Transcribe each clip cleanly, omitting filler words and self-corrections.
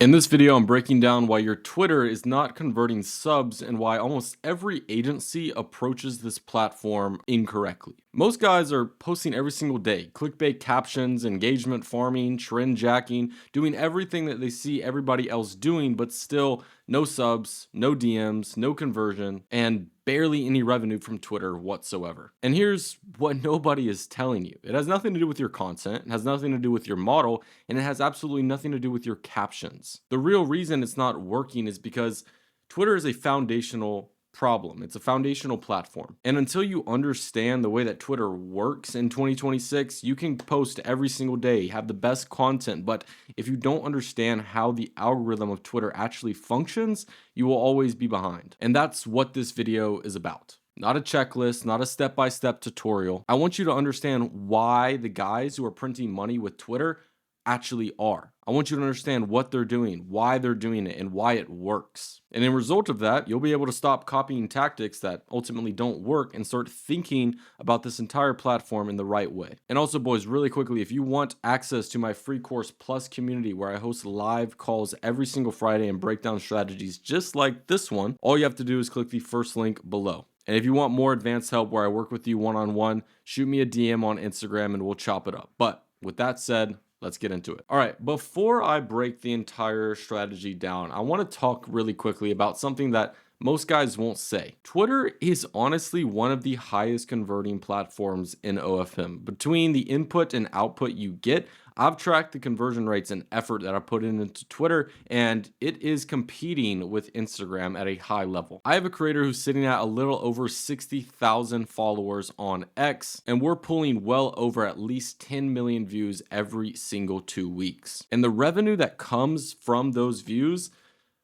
In this video, I'm breaking down why your Twitter is not converting subs and why almost every agency approaches this platform incorrectly. Most guys are posting every single day, clickbait captions, engagement farming, trend jacking, doing everything that they see everybody else doing, but still no subs, no DMs, no conversion, and barely any revenue from Twitter whatsoever. And here's what nobody is telling you. It has nothing to do with your content, it has nothing to do with your model, and it has absolutely nothing to do with your captions. The real reason it's not working is because Twitter is a foundational problem. It's a foundational platform. And until you understand the way that Twitter works in 2026, you can post every single day, have the best content, but if you don't understand how the algorithm of Twitter actually functions, you will always be behind. And that's what this video is about. Not a checklist, not a step-by-step tutorial. I want you to understand why the guys who are printing money with Twitter actually are. I want you to understand what they're doing, why they're doing it, and why it works. And in result of that, you'll be able to stop copying tactics that ultimately don't work and start thinking about this entire platform in the right way. And also, boys, really quickly, if you want access to my free course plus community where I host live calls every single Friday and break down strategies just like this one, all you have to do is click the first link below. And if you want more advanced help where I work with you one-on-one, shoot me a DM on Instagram and we'll chop it up. But with that said, let's get into it. All right, before I break the entire strategy down, I want to talk really quickly about something that most guys won't say. Twitter is honestly one of the highest converting platforms in OFM. Between the input and output you get, I've tracked the conversion rates and effort that I put into Twitter, and it is competing with Instagram at a high level. I have a creator who's sitting at a little over 60,000 followers on X, and we're pulling well over at least 10 million views every single 2 weeks. And the revenue that comes from those views,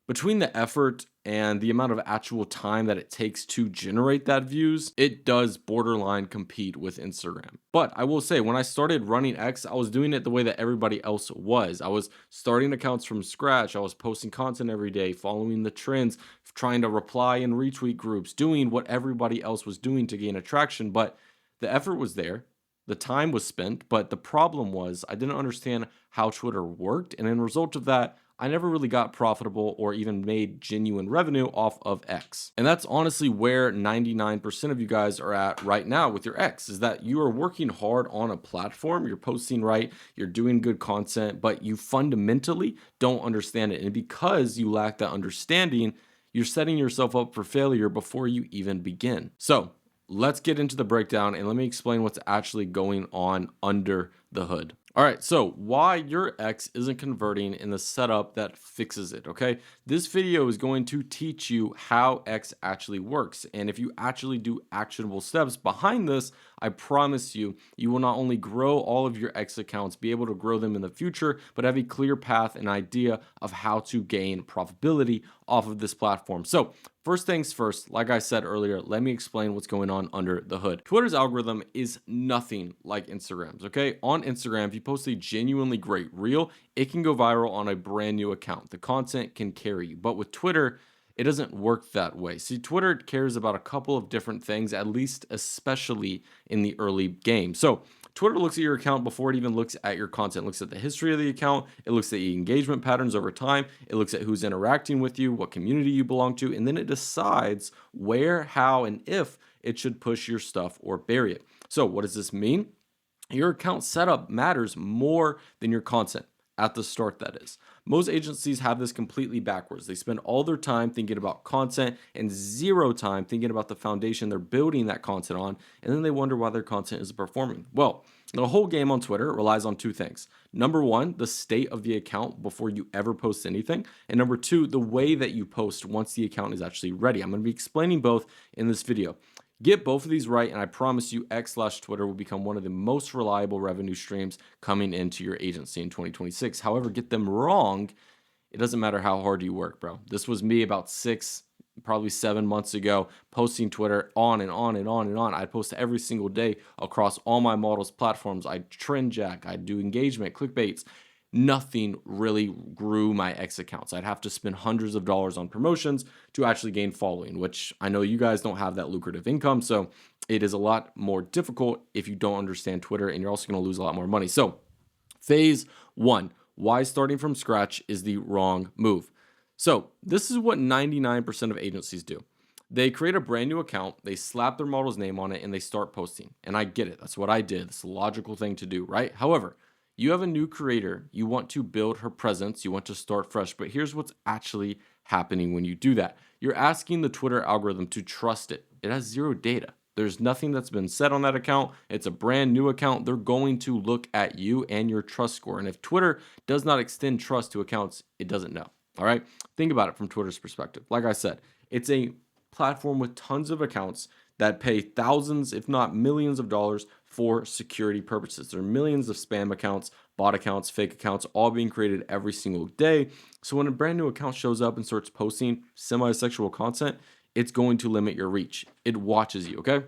between the effort and the amount of actual time that it takes to generate that views, it does borderline compete with Instagram. But I will say, when I started running X, I was doing it the way that everybody else was. I was starting accounts from scratch. I was posting content every day, following the trends, trying to reply and retweet groups, doing what everybody else was doing to gain attraction. But the effort was there. The time was spent, but the problem was I didn't understand how Twitter worked. And in result of that, I never really got profitable or even made genuine revenue off of X. And that's honestly where 99% of you guys are at right now with your X, is that you are working hard on a platform, you're posting right, you're doing good content, but you fundamentally don't understand it. And because you lack that understanding, you're setting yourself up for failure before you even begin. So let's get into the breakdown and let me explain what's actually going on under the hood. All right, so why your X isn't converting in the setup that fixes it, okay? This video is going to teach you how X actually works. And if you actually do actionable steps behind this, I promise you, you will not only grow all of your X accounts, be able to grow them in the future, but have a clear path and idea of how to gain profitability off of this platform. So first things first, like I said earlier, let me explain what's going on under the hood. Twitter's algorithm is nothing like Instagram's, okay? On Instagram, if you post a genuinely great reel, it can go viral on a brand new account. The content can carry you. But with Twitter, it doesn't work that way. See, Twitter cares about a couple of different things, at least especially in the early game. So Twitter looks at your account before it even looks at your content. It looks at the history of the account. It looks at the engagement patterns over time. It looks at who's interacting with you, what community you belong to, and then it decides where, how, and if it should push your stuff or bury it. So what does this mean? Your account setup matters more than your content. At the start, that is. Most agencies have this completely backwards. They spend all their time thinking about content and zero time thinking about the foundation they're building that content on, and then they wonder why their content isn't performing. Well, the whole game on Twitter relies on two things. Number one, the state of the account before you ever post anything. And number two, the way that you post once the account is actually ready. I'm going to be explaining both in this video. Get both of these right, and I promise you X/Twitter will become one of the most reliable revenue streams coming into your agency in 2026. However, get them wrong, it doesn't matter how hard you work, bro. This was me about 6, probably 7 months ago, posting Twitter on and on and on and on. I'd post every single day across all my models platforms. I'd trend jack, I'd do engagement, clickbaits. Nothing really grew my X accounts. I'd have to spend hundreds of dollars on promotions to actually gain following, which I know you guys don't have that lucrative income. So it is a lot more difficult if you don't understand Twitter, and you're also going to lose a lot more money. So phase one, why starting from scratch is the wrong move. So this is what 99% of agencies do. They create a brand new account, they slap their model's name on it, and they start posting. And I get it. That's what I did. It's a logical thing to do, right? However, you have a new creator, you want to build her presence, you want to start fresh. But here's what's actually happening when you do that. You're asking the Twitter algorithm to trust it. It has zero data. There's nothing that's been said on that account. It's a brand new account. They're going to look at you and your trust score. And if Twitter does not extend trust to accounts, it doesn't know. All right. Think about it from Twitter's perspective. Like I said, it's a platform with tons of accounts that pay thousands, if not millions of dollars for security purposes. There are millions of spam accounts, bot accounts, fake accounts, all being created every single day. So when a brand new account shows up and starts posting semi-sexual content, it's going to limit your reach. It watches you, okay?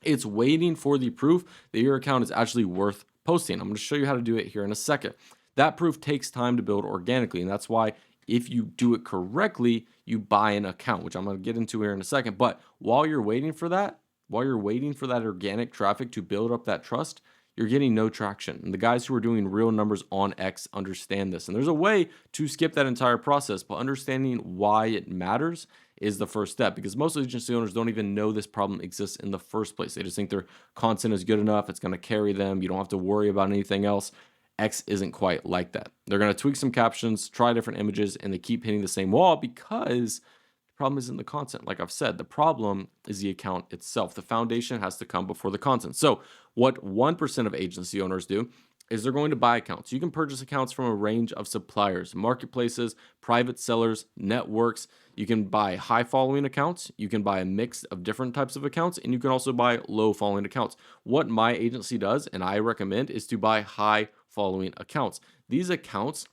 It's waiting for the proof that your account is actually worth posting. I'm going to show you how to do it here in a second. That proof takes time to build organically, and that's why if you do it correctly, you buy an account, which I'm going to get into here in a second. But while you're waiting for that organic traffic to build up that trust, you're getting no traction. And the guys who are doing real numbers on X understand this. And there's a way to skip that entire process, but understanding why it matters is the first step, because most agency owners don't even know this problem exists in the first place. They just think their content is good enough, it's going to carry them, you don't have to worry about anything else. X isn't quite like that. They're going to tweak some captions, try different images, and they keep hitting the same wall because the problem isn't the content. Like I've said, the problem is the account itself. The foundation has to come before the content. So what 1% of agency owners do is they're going to buy accounts. You can purchase accounts from a range of suppliers, marketplaces, private sellers, networks. You can buy high following accounts. You can buy a mix of different types of accounts, and you can also buy low following accounts. What my agency does, and I recommend, is to buy high following accounts. These accounts,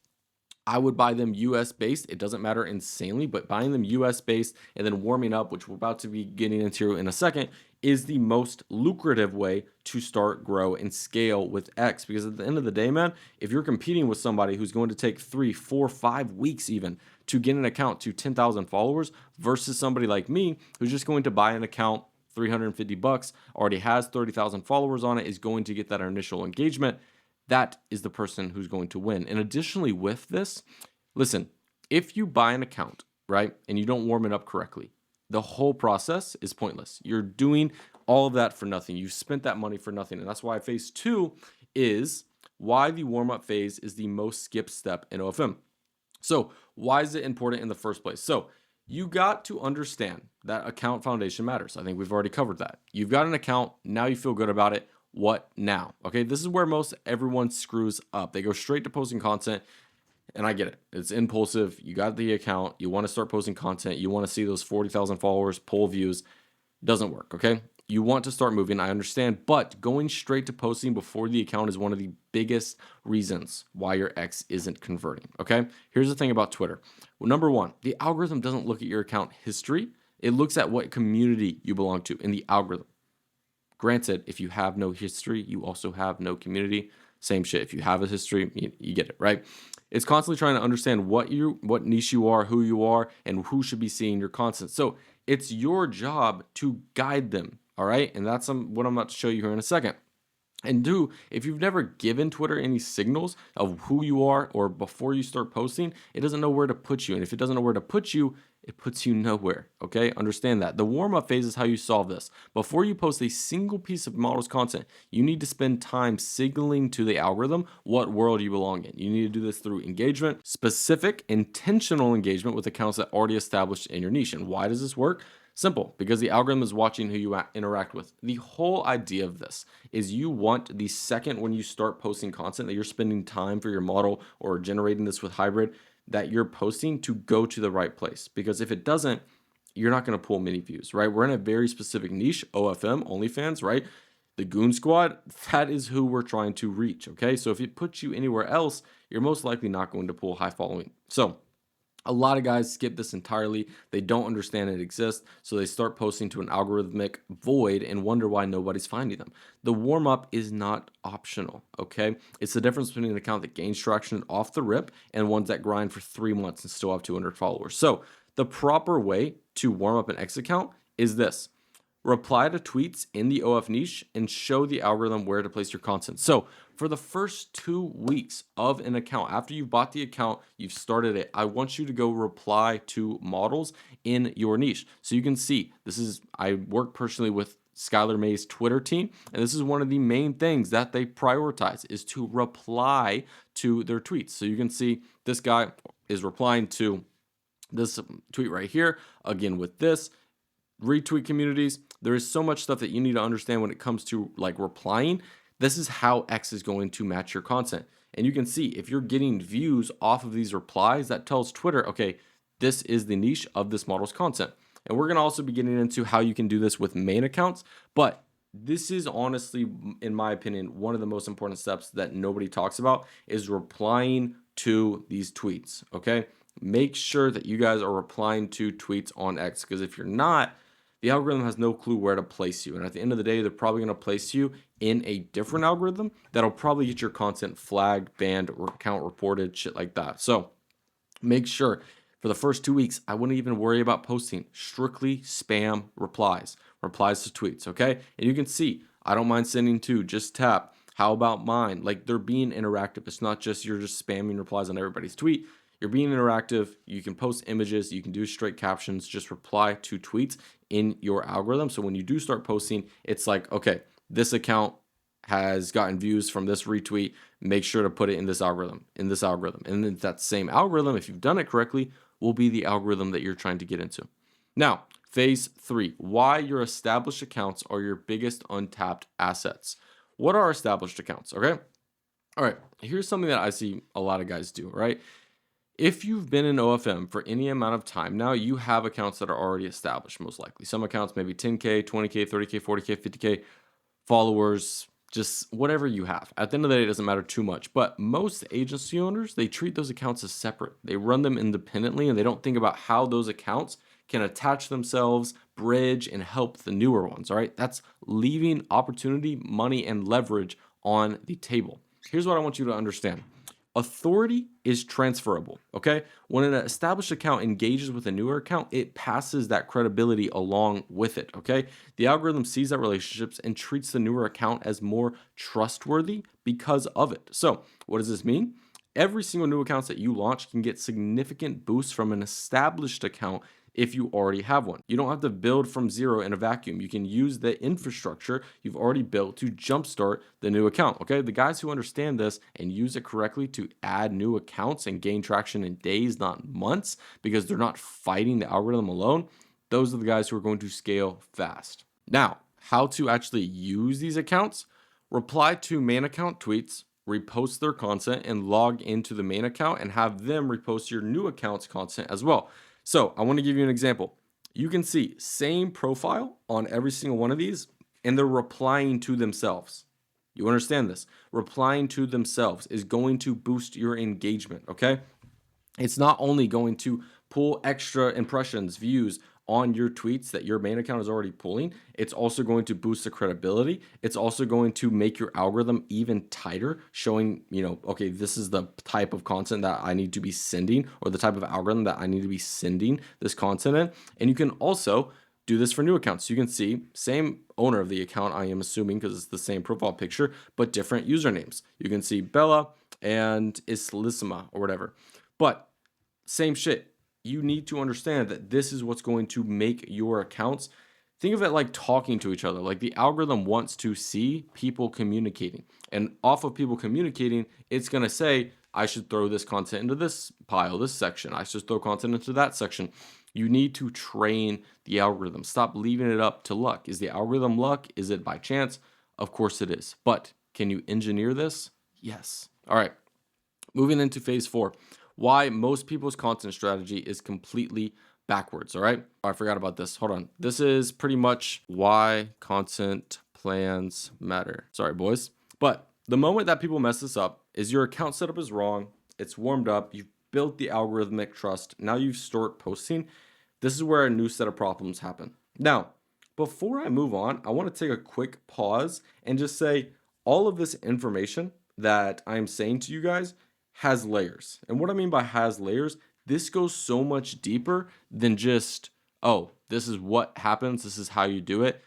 I would buy them US based. It doesn't matter insanely, but buying them US based and then warming up, which we're about to be getting into in a second, is the most lucrative way to start, grow, and scale with X. Because at the end of the day, man, if you're competing with somebody who's going to take 3, 4, 5 weeks even to get an account to 10,000 followers versus somebody like me who's just going to buy an account, $350, already has 30,000 followers on it, is going to get that initial engagement, that is the person who's going to win. And additionally with this, listen, if you buy an account, right, and you don't warm it up correctly, the whole process is pointless. You're doing all of that for nothing. You spent that money for nothing. And that's why phase 2 is why the warm-up phase is the most skipped step in OFM. So why is it important in the first place? So you got to understand that account foundation matters. I think we've already covered that. You've got an account. Now you feel good about it. What now? Okay, this is where most everyone screws up. They go straight to posting content, and I get it. It's impulsive. You got the account. You want to start posting content. You want to see those 40,000 followers, poll views. Doesn't work, okay? You want to start moving, I understand, but going straight to posting before the account is one of the biggest reasons why your X isn't converting, okay? Here's the thing about Twitter. Well, number one, the algorithm doesn't look at your account history. It looks at what community you belong to in the algorithm. Granted, if you have no history, you also have no community. Same shit. If you have a history, you get it, right? It's constantly trying to understand what niche you are, who you are, and who should be seeing your content. So it's your job to guide them, all right? And that's what I'm about to show you here in a second. And if you've never given Twitter any signals of who you are or before you start posting, it doesn't know where to put you. And if it doesn't know where to put you, it puts you nowhere, okay? Understand that. The warm-up phase is how you solve this. Before you post a single piece of model's content, you need to spend time signaling to the algorithm what world you belong in. You need to do this through engagement, specific, intentional engagement with accounts that are already established in your niche. And why does this work? Simple, because the algorithm is watching who you interact with. The whole idea of this is you want the second when you start posting content that you're spending time for your model or generating this with hybrid, that you're posting to go to the right place. Because if it doesn't, you're not going to pull many views, right? We're in a very specific niche, OFM, OnlyFans, right? The Goon Squad, that is who we're trying to reach, okay? So if it puts you anywhere else, you're most likely not going to pull high following. So a lot of guys skip this entirely. They don't understand it exists, so they start posting to an algorithmic void and wonder why nobody's finding them. The warm-up is not optional, okay? It's the difference between an account that gains traction off the rip and ones that grind for 3 months and still have 200 followers. So the proper way to warm up an X account is this. reply to tweets in the OF niche, and show the algorithm where to place your content. So for the first 2 weeks of an account, after you've bought the account, you've started it, I want you to go reply to models in your niche. So you can see, I work personally with Skylar May's Twitter team, and this is one of the main things that they prioritize is to reply to their tweets. So you can see this guy is replying to this tweet right here, again with this retweet communities. There is so much stuff that you need to understand when it comes to like replying. This is how X is going to match your content. And you can see if you're getting views off of these replies, that tells Twitter, okay, this is the niche of this model's content. And we're going to also be getting into how you can do this with main accounts. But this is honestly, in my opinion, one of the most important steps that nobody talks about is replying to these tweets. Okay. Make sure that you guys are replying to tweets on X, because if you're not, the algorithm has no clue where to place you. And at the end of the day, they're probably going to place you in a different algorithm that'll probably get your content flagged, banned, or account reported, shit like that. So make sure for the first 2 weeks, I wouldn't even worry about posting strictly spam replies to tweets. Okay. And you can see, I don't mind sending to, just tap. How about mine? Like, they're being interactive. It's not just you're just spamming replies on everybody's tweet. You're being interactive. You can post images. You can do straight captions. Just reply to tweets in your algorithm. So when you do start posting, it's like, okay, this account has gotten views from this retweet. Make sure to put it in this algorithm, And then that same algorithm, if you've done it correctly, will be the algorithm that you're trying to get into. Now, phase 3, why your established accounts are your biggest untapped assets. What are established accounts? Okay. All right. Here's something that I see a lot of guys do, right? If you've been in OFM for any amount of time now, you have accounts that are already established, most likely. Some accounts maybe 10K, 20K, 30K, 40K, 50K followers, just whatever you have. At the end of the day, it doesn't matter too much. But most agency owners, they treat those accounts as separate. They run them independently, and they don't think about how those accounts can attach themselves, bridge, and help the newer ones, all right? That's leaving opportunity, money, and leverage on the table. Here's what I want you to understand. Authority is transferable, okay? When an established account engages with a newer account, it passes that credibility along with it, okay? The algorithm sees that relationships and treats the newer account as more trustworthy because of it. So what does this mean? Every single new account that you launch can get significant boosts from an established account if you already have one. You don't have to build from zero in a vacuum. You can use the infrastructure you've already built to jumpstart the new account, okay? The guys who understand this and use it correctly to add new accounts and gain traction in days, not months, because they're not fighting the algorithm alone, those are the guys who are going to scale fast. Now, how to actually use these accounts? Reply to main account tweets, repost their content, and log into the main account and have them repost your new account's content as well. So I want to give you an example. You can see same profile on every single one of these, and they're replying to themselves. You understand this? Replying to themselves is going to boost your engagement, okay? It's not only going to pull extra impressions, views on your tweets that your main account is already pulling, it's also going to boost the credibility. It's also going to make your algorithm even tighter, showing, okay, this is the type of content that I need to be sending, or the type of algorithm that I need to be sending this content in. And you can also do this for new accounts. You can see same owner of the account, I am assuming, because it's the same profile picture, but different usernames. You can see Bella and Islissima or whatever, but same shit. You need to understand that this is what's going to make your accounts. Think of it like talking to each other. Like, the algorithm wants to see people communicating, and off of people communicating, it's going to say, I should throw this content into this pile, this section. I should throw content into that section. You need to train the algorithm. Stop leaving it up to luck. Is the algorithm luck? Is it by chance? Of course it is. But can you engineer this? Yes. All right. Moving into phase 4. Why most people's content strategy is completely backwards, all right? Oh, I forgot about this. Hold on. This is pretty much why content plans matter. Sorry, boys. But the moment that people mess this up is your account setup is wrong. It's warmed up. You've built the algorithmic trust. Now you start posting. This is where a new set of problems happen. Now, before I move on, I want to take a quick pause and just say all of this information that I'm saying to you guys has layers. And what I mean by has layers, this goes so much deeper than just, oh, this is what happens, this is how you do it.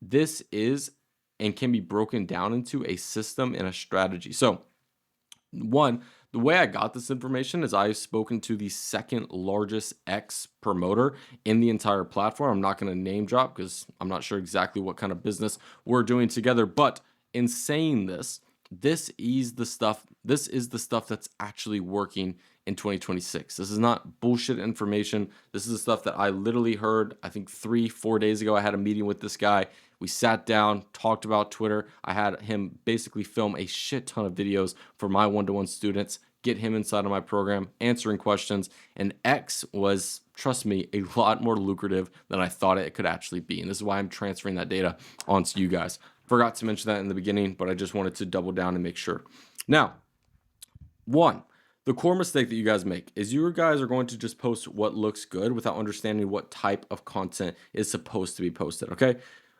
This is and can be broken down into a system and a strategy. So, one, the way I got this information is I've spoken to the second largest X promoter in the entire platform. I'm not going to name drop because I'm not sure exactly what kind of business we're doing together. But in saying this, this is the stuff that's actually working in 2026. This is not bullshit information. This is the stuff that I literally heard, I think 3-4 days ago. I had a meeting with this guy. We sat down, talked about Twitter. I had him basically film a shit ton of videos for my one-to-one students, get him inside of my program, answering questions. And X was, trust me, a lot more lucrative than I thought it could actually be. And this is why I'm transferring that data onto you guys. Forgot to mention that in the beginning, but I just wanted to double down and make sure. Now, one, the core mistake that you guys make is you guys are going to just post what looks good without understanding what type of content is supposed to be posted, okay?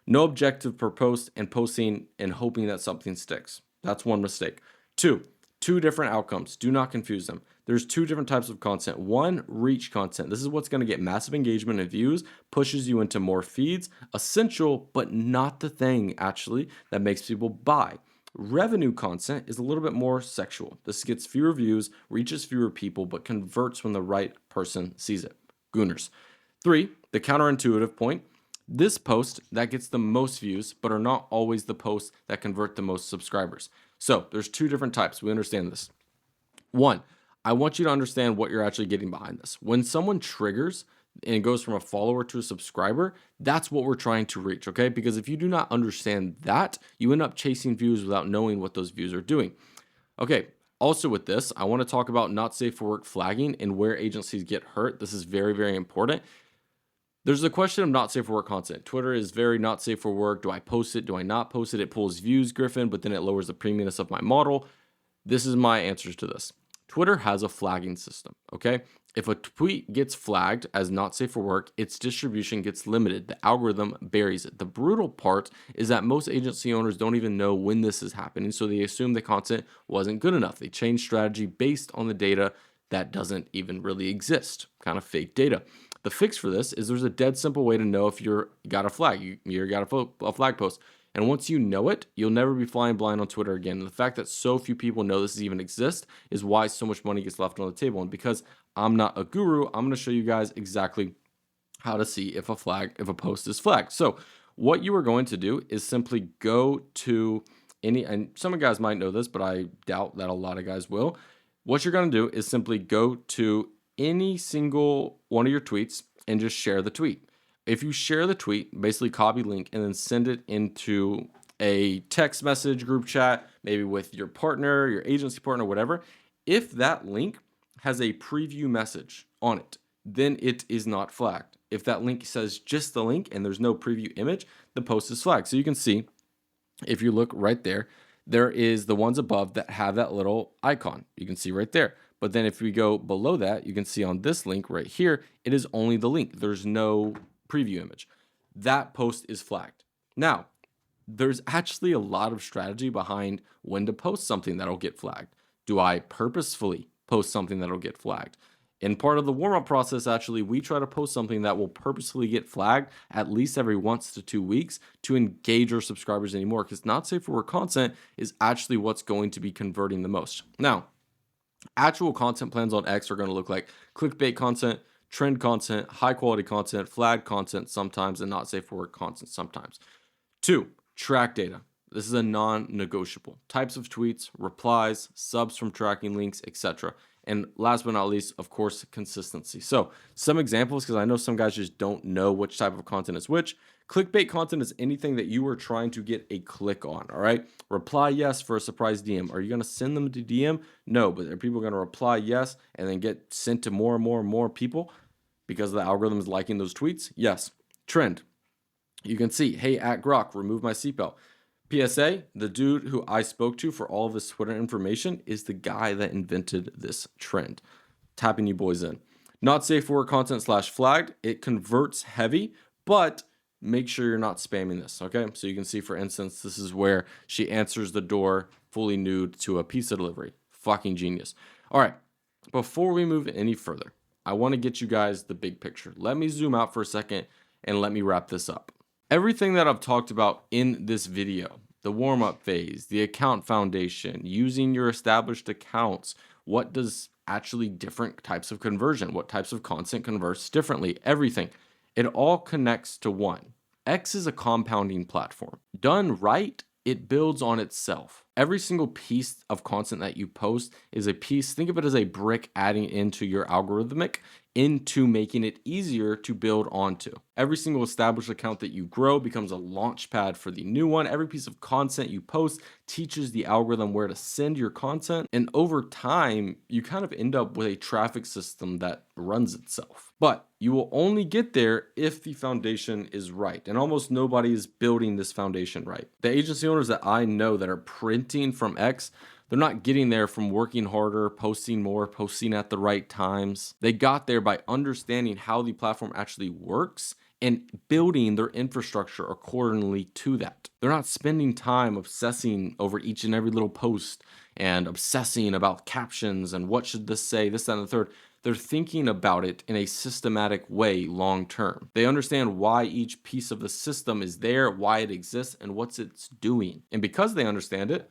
No objective per post and posting and hoping that something sticks. That's one mistake. Two different outcomes. Do not confuse them. There's two different types of content. One, reach content. This is what's going to get massive engagement and views, pushes you into more feeds. Essential, but not the thing, actually, that makes people buy. Revenue content is a little bit more sexual. This gets fewer views, reaches fewer people, but converts when the right person sees it. Gooners. 3, the counterintuitive point. This post that gets the most views, but are not always the posts that convert the most subscribers. So there's two different types. We understand this. One, I want you to understand what you're actually getting behind this. When someone triggers and goes from a follower to a subscriber, that's what we're trying to reach, okay? Because if you do not understand that, you end up chasing views without knowing what those views are doing. Okay, also with this, I want to talk about not safe for work flagging and where agencies get hurt. This is very, very important. There's a question of not safe for work content. Twitter is very not safe for work. Do I post it? Do I not post it? It pulls views, Griffin, but then it lowers the premiumness of my model. This is my answers to this. Twitter has a flagging system, okay? If a tweet gets flagged as not safe for work, its distribution gets limited. The algorithm buries it. The brutal part is that most agency owners don't even know when this is happening, so they assume the content wasn't good enough. They change strategy based on the data that doesn't even really exist, kind of fake data. The fix for this is there's a dead simple way to know if you're got a flag. You got a flag post. And once you know it, you'll never be flying blind on Twitter again. And the fact that so few people know this even exists is why so much money gets left on the table. And because I'm not a guru, I'm going to show you guys exactly how to see if a post is flagged. So what you are going to do is simply go to and some of you guys might know this, but I doubt that a lot of guys will. What you're going to do is simply go to any single one of your tweets and just share the tweet. If you share the tweet, basically copy link and then send it into a text message group chat, maybe with your partner, your agency partner, whatever. If that link has a preview message on it, then it is not flagged. If that link says just the link and there's no preview image, the post is flagged. So you can see, if you look right there, there is the ones above that have that little icon. You can see right there. But then if we go below that, you can see on this link right here, it is only the link. There's no preview image. That post is flagged. Now, there's actually a lot of strategy behind when to post something that'll get flagged. Do I purposefully post something that'll get flagged? In part of the warm-up process, actually, we try to post something that will purposefully get flagged at least every 1 to 2 weeks to engage our subscribers anymore, because not safe for work content is actually what's going to be converting the most. Now, actual content plans on X are going to look like clickbait content, trend content, high quality content, flag content sometimes, and not safe for work content sometimes. 2, track data. This is a non-negotiable. Types of tweets, replies, subs from tracking links, etc. And last but not least, of course, consistency. So some examples, because I know some guys just don't know which type of content is which. Clickbait content is anything that you are trying to get a click on, all right? Reply yes for a surprise DM. Are you going to send them to DM? No, but are people going to reply yes and then get sent to more and more and more people because the algorithm is liking those tweets? Yes. Trend. You can see, hey, at Grok, remove my seatbelt. PSA, the dude who I spoke to for all of his Twitter information is the guy that invented this trend. Tapping you boys in. Not safe for work content / flagged. It converts heavy, but make sure you're not spamming this, okay? So you can see, for instance, this is where she answers the door fully nude to a pizza delivery. Fucking genius. All right, before we move any further, I want to get you guys the big picture. Let me zoom out for a second and let me wrap this up. Everything that I've talked about in this video, the warm-up phase, the account foundation, using your established accounts, what does actually different types of conversion, what types of content converts differently, everything. It all connects to one. X is a compounding platform. Done right, it builds on itself. Every single piece of content that you post is a piece, think of it as a brick adding into your algorithmic, into making it easier to build onto. Every single established account that you grow becomes a launch pad for the new one. Every piece of content you post teaches the algorithm where to send your content. And over time, you kind of end up with a traffic system that runs itself. But you will only get there if the foundation is right. And almost nobody is building this foundation right. The agency owners that I know that are printing from X, they're not getting there from working harder, posting more, posting at the right times. They got there by understanding how the platform actually works and building their infrastructure accordingly to that. They're not spending time obsessing over each and every little post and obsessing about captions and what should this say, this, that, and the third. They're thinking about it in a systematic way long term. They understand why each piece of the system is there, why it exists, and what it's doing. And because they understand it,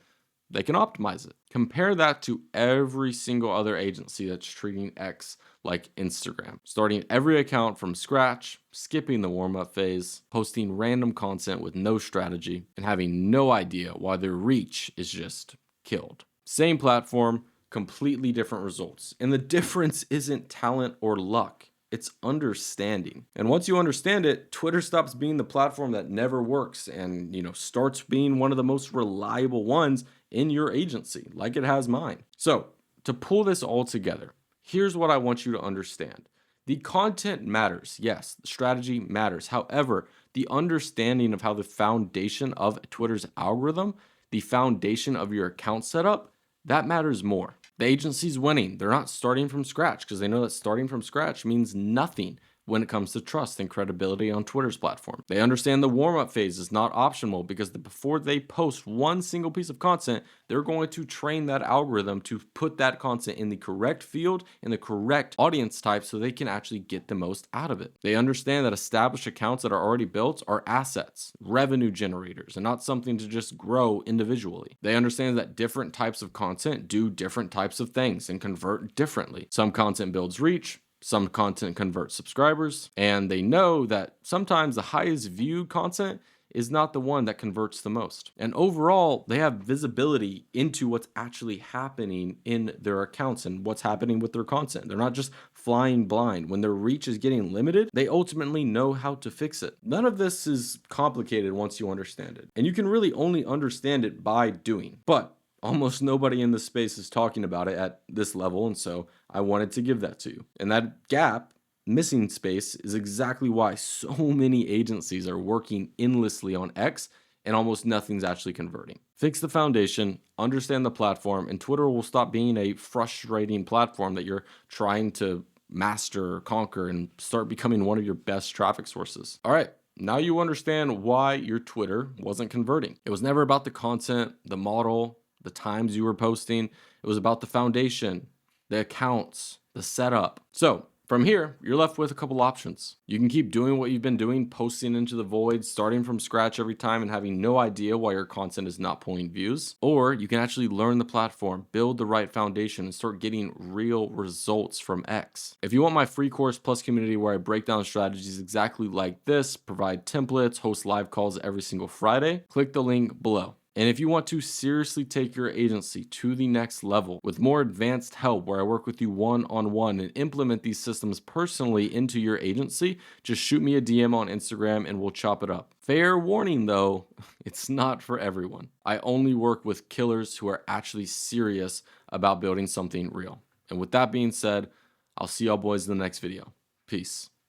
they can optimize it. Compare that to every single other agency that's treating X like Instagram, starting every account from scratch, skipping the warm-up phase, posting random content with no strategy, and having no idea why their reach is just killed. Same platform, completely different results. And the difference isn't talent or luck. It's understanding. And once you understand it, Twitter stops being the platform that never works and, starts being one of the most reliable ones in your agency, like it has mine. So, to pull this all together, here's what I want you to understand. The content matters. Yes, the strategy matters. However, the understanding of how the foundation of Twitter's algorithm, the foundation of your account setup, that matters more. The agency's winning. They're not starting from scratch because they know that starting from scratch means nothing when it comes to trust and credibility on Twitter's platform. They understand the warm-up phase is not optional because before they post one single piece of content, they're going to train that algorithm to put that content in the correct field, in the correct audience type, so they can actually get the most out of it. They understand that established accounts that are already built are assets, revenue generators, and not something to just grow individually. They understand that different types of content do different types of things and convert differently. Some content builds reach, some content converts subscribers, and they know that sometimes the highest viewed content is not the one that converts the most. And overall, they have visibility into what's actually happening in their accounts and what's happening with their content. They're not just flying blind. When their reach is getting limited, they ultimately know how to fix it. None of this is complicated once you understand it. And you can really only understand it by doing. But almost nobody in this space is talking about it at this level, and so I wanted to give that to you. And that gap, missing space, is exactly why so many agencies are working endlessly on X and almost nothing's actually converting. Fix the foundation, understand the platform, and Twitter will stop being a frustrating platform that you're trying to master or conquer and start becoming one of your best traffic sources. All right. Now you understand why your Twitter wasn't converting. It was never about the content, the model, the times you were posting. It was about the foundation, the accounts, the setup. So from here, you're left with a couple options. You can keep doing what you've been doing, posting into the void, starting from scratch every time and having no idea why your content is not pulling views. Or you can actually learn the platform, build the right foundation, and start getting real results from X. If you want my free course plus community where I break down strategies exactly like this, provide templates, host live calls every single Friday, click the link below. And if you want to seriously take your agency to the next level with more advanced help where I work with you one-on-one and implement these systems personally into your agency, just shoot me a DM on Instagram and we'll chop it up. Fair warning though, it's not for everyone. I only work with killers who are actually serious about building something real. And with that being said, I'll see y'all boys in the next video. Peace.